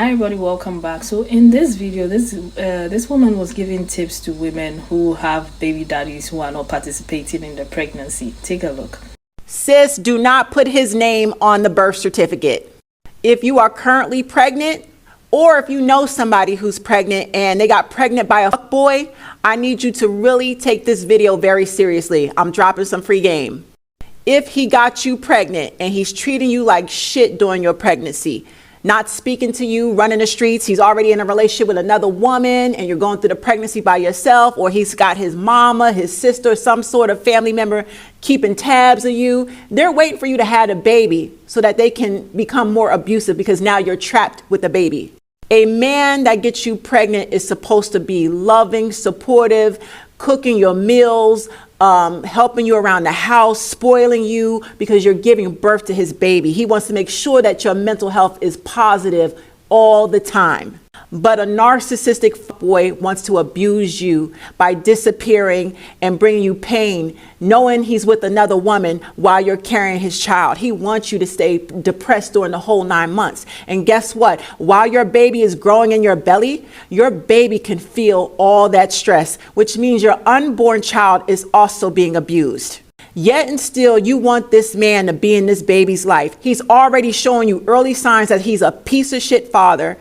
Hi everybody, welcome back. So in this video, this woman was giving tips to women who have baby daddies who are not participating in the pregnancy. Take a look. Sis, do not put his name on the birth certificate. If you are currently pregnant, or if you know somebody who's pregnant and they got pregnant by a fuckboy, I need you to really take this video very seriously. I'm dropping some free game. If he got you pregnant and he's treating you like shit during your pregnancy, not speaking to you, running the streets, he's already in a relationship with another woman and you're going through the pregnancy by yourself, or he's got his mama, his sister, some sort of family member keeping tabs on you, they're waiting for you to have a baby so that they can become more abusive because now you're trapped with a baby. A man that gets you pregnant is supposed to be loving, supportive, cooking your meals, helping you around the house, spoiling you because you're giving birth to his baby. He wants to make sure that your mental health is positive all the time. But a narcissistic boy wants to abuse you by disappearing and bringing you pain, knowing he's with another woman while you're carrying his child. He wants you to stay depressed during the whole 9 months. And guess what? While your baby is growing in your belly, your baby can feel all that stress, which means your unborn child is also being abused. Yet and still, you want this man to be in this baby's life. He's already showing you early signs that he's a piece of shit father,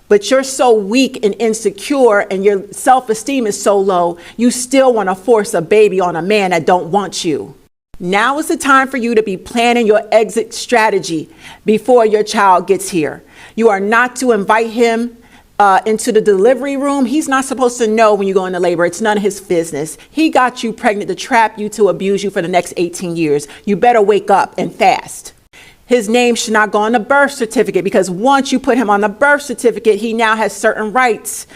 but you're so weak and insecure and your self-esteem is so low, you still want to force a baby on a man that don't want you. Now is the time for you to be planning your exit strategy before your child gets here. You are not to invite him into the delivery room. He's not supposed to know when you go into labor. It's none of his business. He got you pregnant to trap you, to abuse you for the next 18 years. You better wake up and fast. His name should not go on the birth certificate because once you put him on the birth certificate, he now has certain rights.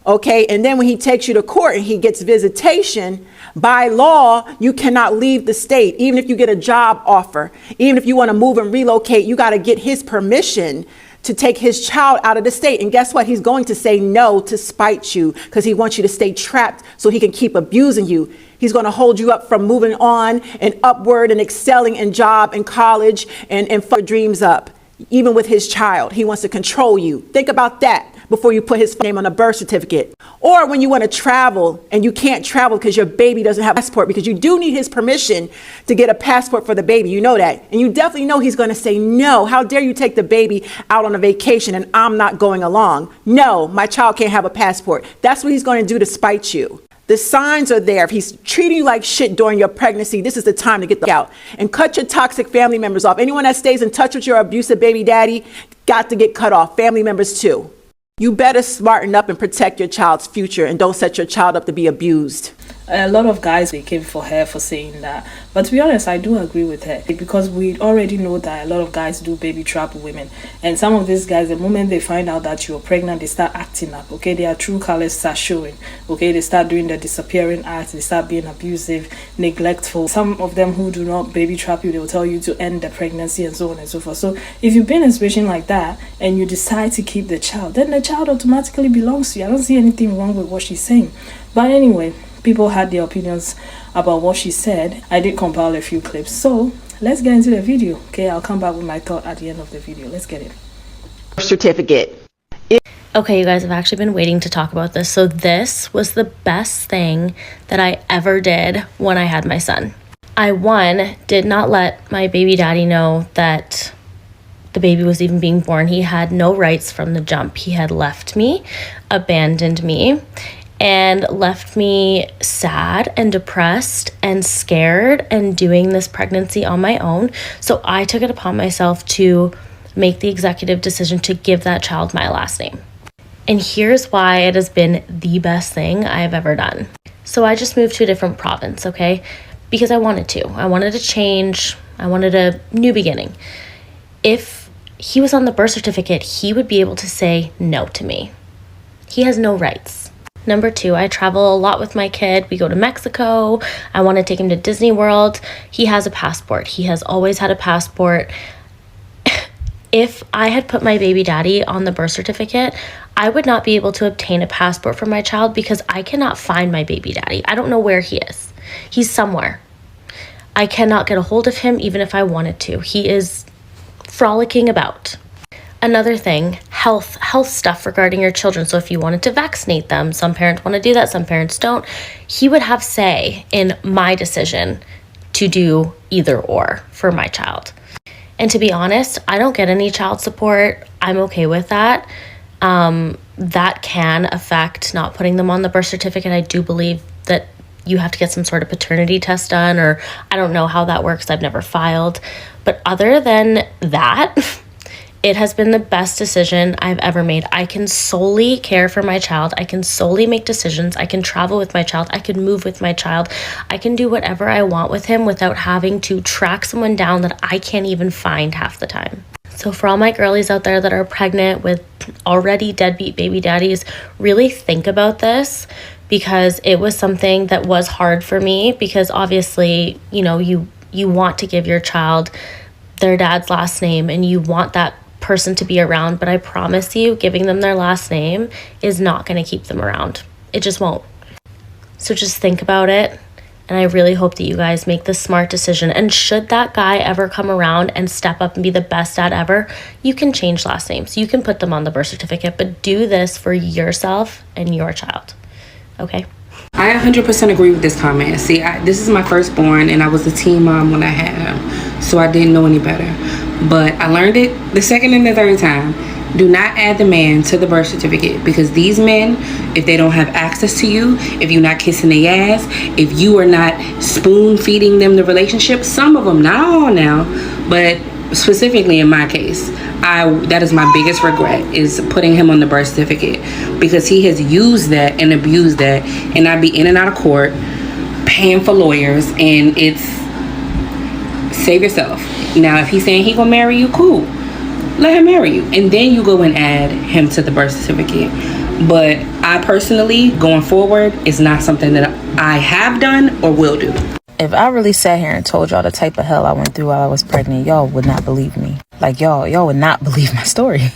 Okay, and then when he takes you to court and he gets visitation, by law, you cannot leave the state. Even if you get a job offer, even if you want to move and relocate, you got to get his permission to take his child out of the state. And guess what? He's going to say no to spite you because he wants you to stay trapped so he can keep abusing you. He's going to hold you up from moving on and upward and excelling in job and college and fuck your dreams up. Even with his child, he wants to control you. Think about that before you put his name on a birth certificate. Or when you want to travel and you can't travel because your baby doesn't have a passport, because you do need his permission to get a passport for the baby. You know that. And you definitely know he's going to say, no, how dare you take the baby out on a vacation and I'm not going along. No, my child can't have a passport. That's what he's going to do to spite you. The signs are there. If he's treating you like shit during your pregnancy, this is the time to get the out and cut your toxic family members off. Anyone that stays in touch with your abusive baby daddy got to get cut off. Family members too. You better smarten up and protect your child's future and don't set your child up to be abused. A lot of guys, they came for her for saying that, but to be honest, I do agree with her because we already know that a lot of guys do baby trap women, and some of these guys, the moment they find out that you're pregnant, they start acting up. Okay, their true colors start showing. Okay, they start doing the disappearing act, they start being abusive, neglectful. Some of them who do not baby trap you, they will tell you to end the pregnancy and so on and so forth. So if you've been in a situation like that and you decide to keep the child, then the child automatically belongs to you. I don't see anything wrong with what she's saying. But anyway, people had their opinions about what she said. I did compile a few clips. So let's get into the video. Okay, I'll come back with my thought at the end of the video. Let's get it. Certificate. Okay, you guys, I've actually been waiting to talk about this. So this was the best thing that I ever did when I had my son. I, did not let my baby daddy know that the baby was even being born. He had no rights from the jump. He had left me, abandoned me, and left me sad and depressed and scared and doing this pregnancy on my own. So I took it upon myself to make the executive decision to give that child my last name. And here's why it has been the best thing I have ever done. So I just moved to a different province, okay? Because I wanted to. I wanted to change. I wanted a new beginning. If he was on the birth certificate, he would be able to say no to me. He has no rights. Number 2, I travel a lot with my kid. We go to Mexico. I want to take him to Disney World. He has a passport. He has always had a passport. If I had put my baby daddy on the birth certificate, I would not be able to obtain a passport for my child because I cannot find my baby daddy. I don't know where he is. He's somewhere. I cannot get a hold of him even if I wanted to. He is frolicking about. Another thing, health stuff regarding your children. So if you wanted to vaccinate them, some parents want to do that, some parents don't. He would have say in my decision to do either or for my child. And to be honest, I don't get any child support. I'm okay with that. That can affect not putting them on the birth certificate. I do believe that you have to get some sort of paternity test done, or I don't know how that works. I've never filed. But other than that, it has been the best decision I've ever made. I can solely care for my child. I can solely make decisions. I can travel with my child. I can move with my child. I can do whatever I want with him without having to track someone down that I can't even find half the time. So for all my girlies out there that are pregnant with already deadbeat baby daddies, really think about this, because it was something that was hard for me, because obviously, you want to give your child their dad's last name and you want that person to be around, but I promise you, giving them their last name is not going to keep them around. It just won't. So just think about it, and I really hope that you guys make the smart decision. And should that guy ever come around and step up and be the best dad ever, you can change last names. You can put them on the birth certificate, but do this for yourself and your child. Okay? I 100% agree with this comment. See, this is my firstborn, and I was a teen mom when I had him, so I didn't know any better. But I learned it the second and the third time. Do not add the man to the birth certificate, because these men, if they don't have access to you, if you're not kissing their ass, if you are not spoon feeding them the relationship, some of them, not all now, but specifically in my case, that is my biggest regret, is putting him on the birth certificate, because he has used that and abused that, and I'd be in and out of court paying for lawyers, and it's save yourself. Now if he's saying he gonna marry you, cool, let him marry you, and then you go and add him to the birth certificate. But I personally, going forward, is not something that I have done or will do. If I really sat here and told y'all the type of hell I went through while I was pregnant, y'all would not believe me. Like, y'all would not believe my story.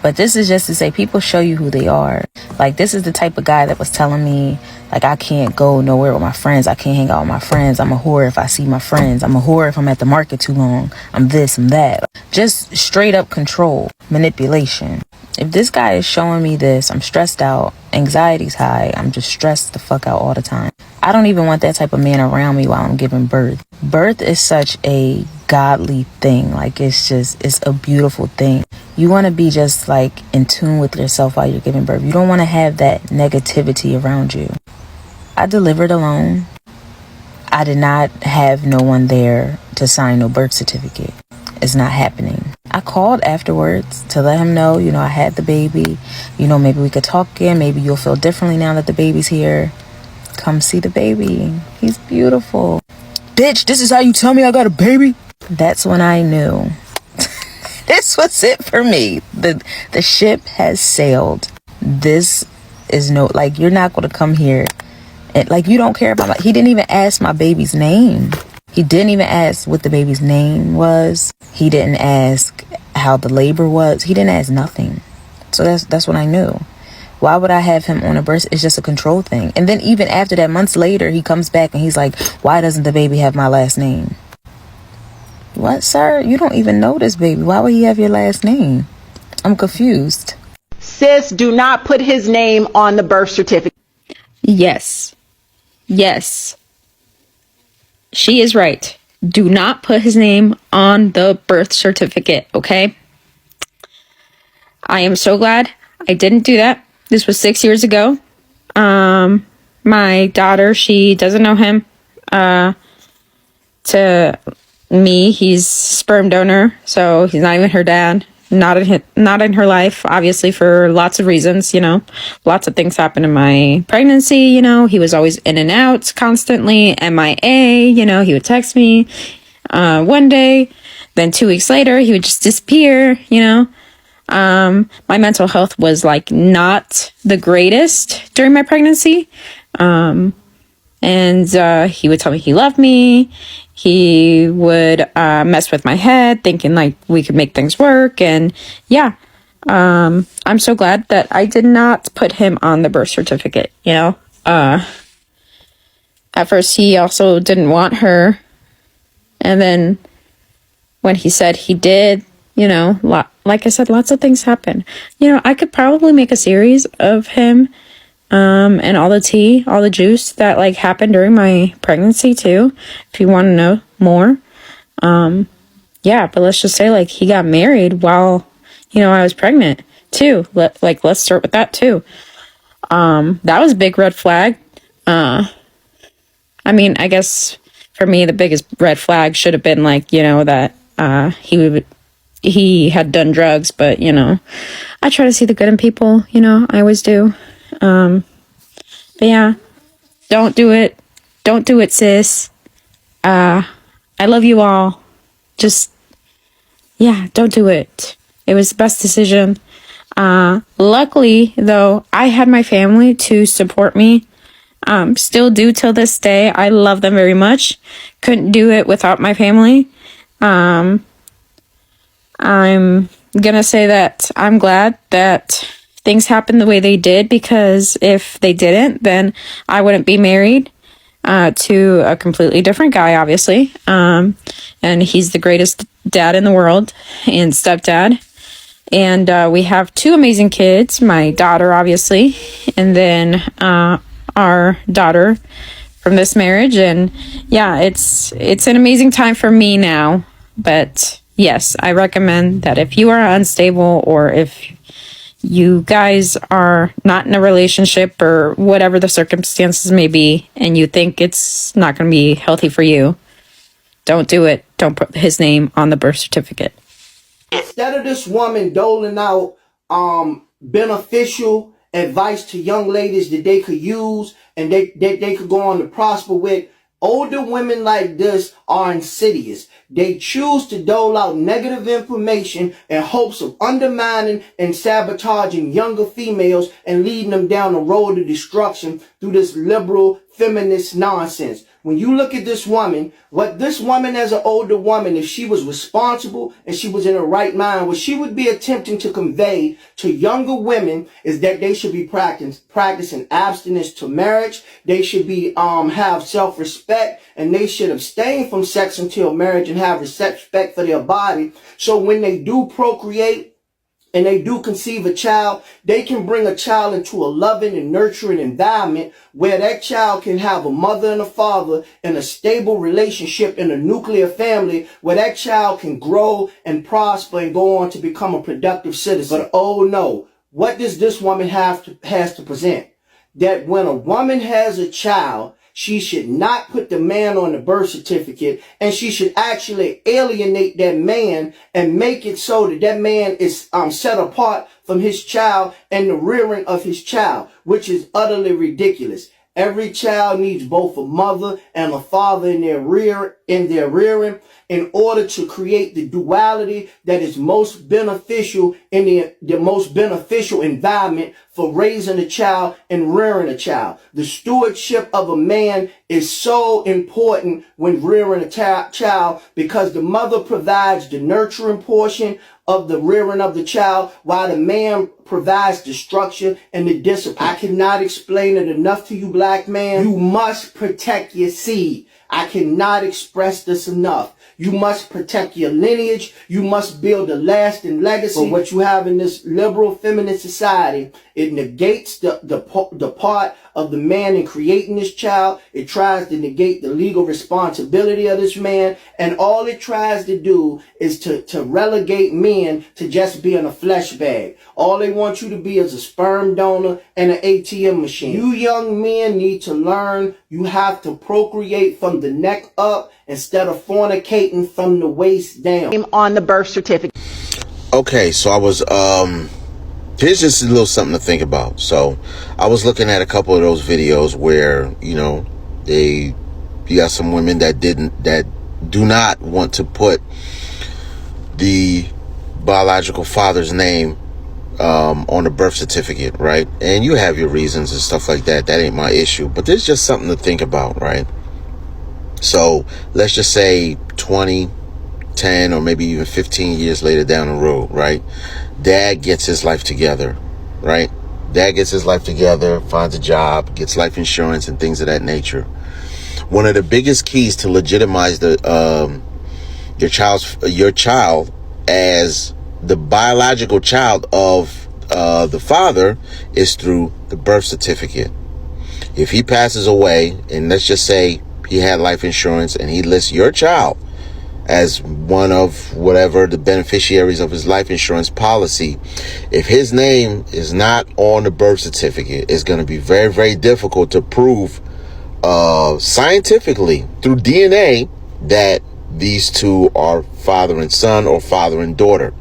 But this is just to say, people show you who they are. Like, this is the type of guy that was telling me, like, I can't go nowhere with my friends. I can't hang out with my friends. I'm a whore if I see my friends. I'm a whore if I'm at the market too long. I'm this, I'm that. Just straight up control, manipulation. If this guy is showing me this, I'm stressed out, anxiety's high, I'm just stressed the fuck out all the time. I don't even want that type of man around me while I'm giving birth. Birth is such a godly thing. Like, it's a beautiful thing. You want to be just like in tune with yourself while you're giving birth. You don't want to have that negativity around you. I delivered alone. I did not have no one there to sign no birth certificate. It's not happening. I called afterwards to let him know, I had the baby. Maybe we could talk again. Maybe you'll feel differently now that the baby's here. Come see the baby. He's beautiful. Bitch, this is how you tell me I got a baby? That's when I knew. This was it for me. The ship has sailed. This is you're not going to come here. And you don't care about he didn't even ask my baby's name. He didn't even ask what the baby's name was. He didn't ask how the labor was. He didn't ask nothing. So that's when I knew. Why would I have him on a birth? It's just a control thing. And then even after that, months later, he comes back and he's like, why doesn't the baby have my last name? What, sir? You don't even know this baby. Why would he have your last name? I'm confused. Sis, do not put his name on the birth certificate. Yes. She is right. Do not put his name on the birth certificate, okay? I am so glad I didn't do that. This was 6 years ago. My daughter, she doesn't know him. To me, he's sperm donor, so he's not even her dad. Not in her life, obviously, for lots of reasons, Lots of things happened in my pregnancy, He was always in and out constantly, MIA, he would text me one day, then 2 weeks later, he would just disappear, My mental health was not the greatest during my pregnancy. And he would tell me he loved me. He would mess with my head, thinking we could make things work. And yeah, I'm so glad that I did not put him on the birth certificate, At first, he also didn't want her. And then when he said he did, you know, like I said, lots of things happen. You know, I could probably make a series of him and all the tea, all the juice that like happened during my pregnancy too, if you want to know more. Yeah, but let's just say like he got married while, you know, I was pregnant too. Let's start with that too. That was a big red flag. I mean, I guess for me, the biggest red flag should have been like, you know, that he had done drugs, but you know, I try to see the good in people, you know, I always do. But yeah, don't do it. Don't do it, sis. I love you all. Just, yeah, don't do it. It was the best decision. Luckily, though, I had my family to support me. Still do till this day. I love them very much. Couldn't do it without my family. I'm gonna say that I'm glad that things happened the way they did, because if they didn't, then I wouldn't be married to a completely different guy, obviously. And he's the greatest dad in the world and stepdad. And we have 2 amazing kids, my daughter, obviously, and then our daughter from this marriage. And yeah, it's an amazing time for me now. But yes, I recommend that if you are unstable, or if you guys are not in a relationship, or whatever the circumstances may be, and you think it's not going to be healthy for you, don't do it. Don't put his name on the birth certificate. Instead of this woman doling out beneficial advice to young ladies that they could use and they could go on to prosper with, older women like this are insidious. They choose to dole out negative information in hopes of undermining and sabotaging younger females and leading them down the road of destruction through this liberal feminist nonsense. When you look at this woman, what this woman as an older woman, if she was responsible and she was in her right mind, what she would be attempting to convey to younger women is that they should be practicing abstinence to marriage. They should be have self-respect, and they should abstain from sex until marriage and have respect for their body. So when they do procreate and they do conceive a child, they can bring a child into a loving and nurturing environment where that child can have a mother and a father in a stable relationship in a nuclear family, where that child can grow and prosper and go on to become a productive citizen. But oh no, what does this woman has to present? That when a woman has a child, she should not put the man on the birth certificate, and she should actually alienate that man and make it so that that man is set apart from his child and the rearing of his child, which is utterly ridiculous. Every child needs both a mother and a father in their rearing in order to create the duality that is most beneficial in the most beneficial environment for raising a child and rearing a child. The stewardship of a man is so important when rearing a child, because the mother provides the nurturing portion of the rearing of the child, while the man provides the structure and the discipline. I cannot explain it enough to you, black man. You must protect your seed. I cannot express this enough. You must protect your lineage. You must build a lasting legacy. But what you have in this liberal feminist society, it negates the part of the man in creating this child. It tries to negate the legal responsibility of this man. And all it tries to do is to relegate men to just being a flesh bag. All they want you to be is a sperm donor and an ATM machine. You young men need to learn you have to procreate from the neck up instead of fornicating from the waist down. On the birth certificate. Okay, so I was here's just a little something to think about. So I was looking at a couple of those videos where, you know, you got some women that do not want to put the biological father's name on the birth certificate, right? And you have your reasons and stuff like that. That ain't my issue. But there's just something to think about, right? So let's just say 20, 10, or maybe even 15 years later down the road, right? Dad gets his life together, right? Dad gets his life together, finds a job, gets life insurance and things of that nature. One of the biggest keys to legitimize your child as the biological child of the father is through the birth certificate. If he passes away, and let's just say he had life insurance and he lists your child as one of whatever the beneficiaries of his life insurance policy, if his name is not on the birth certificate, it's going to be very, very difficult to prove scientifically through DNA that these two are father and son or father and daughter.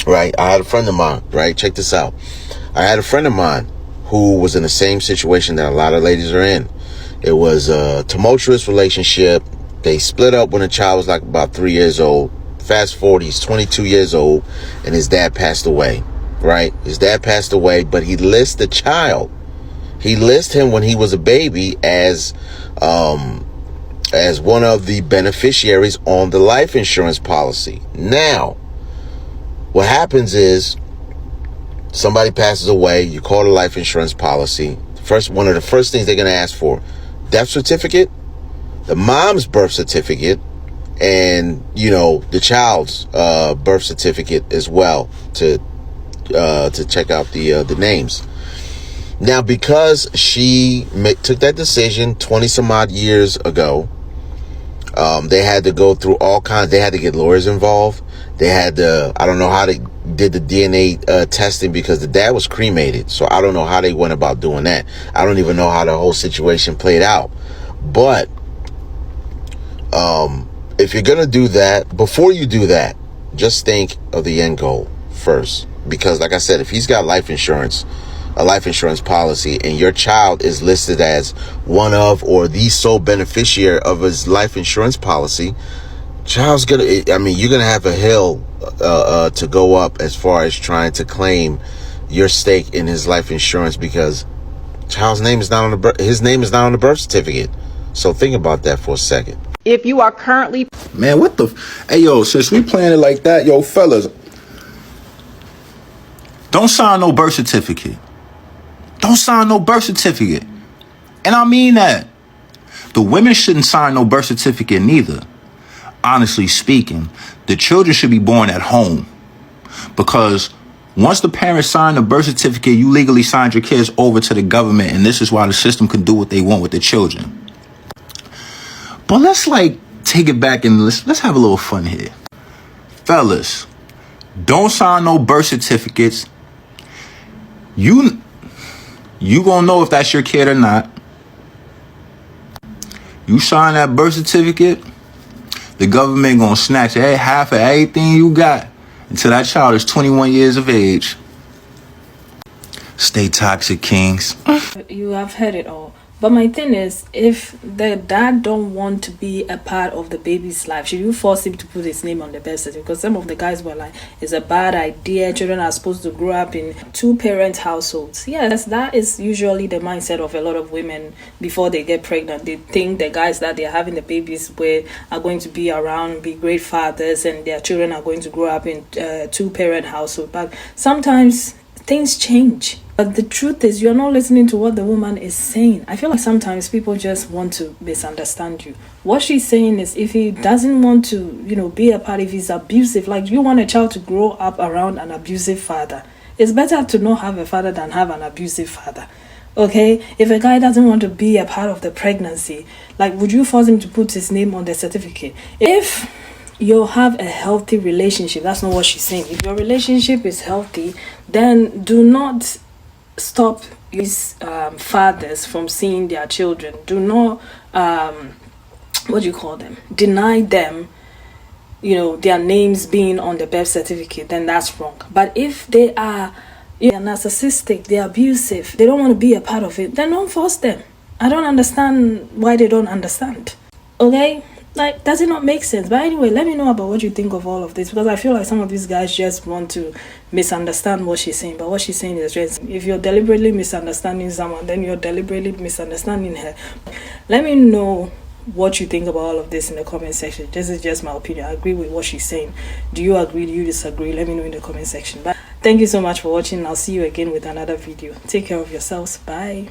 Right? I had a friend of mine, right? Check this out. I had a friend of mine who was in the same situation that a lot of ladies are in. It was a tumultuous relationship. They split up when the child was like about 3 years old. Fast forward, he's 22 years old and his dad passed away, right? His dad passed away, but he lists the child. He lists him when he was a baby as one of the beneficiaries on the life insurance policy. Now, what happens is somebody passes away, you call the life insurance policy. One of the first things they're going to ask for, death certificate, the mom's birth certificate, and, the child's birth certificate as well to check out the names. Now, because she took that decision 20 some odd years ago, they had to go through all kinds. They had to get lawyers involved. They had to, I don't know how they did the DNA testing because the dad was cremated. So I don't know how they went about doing that. I don't even know how the whole situation played out. But if you're going to do that, before you do that, just think of the end goal first. Because like I said, if he's got a life insurance policy and your child is listed as one of or the sole beneficiary of his life insurance policy, you're gonna have a hill to go up as far as trying to claim your stake in his life insurance, because child's name is not on his name is not on the birth certificate. So think about that for a second. If you are currently... Man, what the... Hey, yo, since we playing it like that, yo, fellas, don't sign no birth certificate. Don't sign no birth certificate. And I mean that. The women shouldn't sign no birth certificate neither. Honestly speaking, the children should be born at home. Because once the parents sign the birth certificate, you legally signed your kids over to the government, and this is why the system can do what they want with the children. But let's take it back and let's have a little fun here. Fellas, don't sign no birth certificates. You gonna know if that's your kid or not. You sign that birth certificate, the government gonna snatch half of everything you got until that child is 21 years of age. Stay toxic, kings. You have heard it all. But my thing is, if the dad don't want to be a part of the baby's life, should you force him to put his name on the birth certificate? Because some of the guys were like, it's a bad idea. Children are supposed to grow up in two-parent households. Yes, that is usually the mindset of a lot of women before they get pregnant. They think the guys that they're having the babies with are going to be around, be great fathers, and their children are going to grow up in two-parent household. But sometimes things change. But the truth is, you're not listening to what the woman is saying. I feel like sometimes people just want to misunderstand you. What she's saying is, if he doesn't want to, be a part, if he's abusive, like you want a child to grow up around an abusive father, it's better to not have a father than have an abusive father. Okay? If a guy doesn't want to be a part of the pregnancy, would you force him to put his name on the certificate? If you have a healthy relationship, that's not what she's saying. If your relationship is healthy, then do not stop these fathers from seeing their children. Do not deny them their names being on the birth certificate. Then that's wrong. But if they are narcissistic, they're abusive, they don't want to be a part of it, then don't force them. I don't understand why they don't understand. Okay? Does it not make sense? But anyway, let me know about what you think of all of this, because I feel like some of these guys just want to misunderstand what she's saying. But what she's saying is just, if you're deliberately misunderstanding someone, then you're deliberately misunderstanding her. Let me know what you think about all of this in the comment section. This is just my opinion. I agree with what she's saying. Do you agree? Do you disagree? Let me know in the comment section. But thank you so much for watching. I'll see you again with another video. Take care of yourselves. Bye.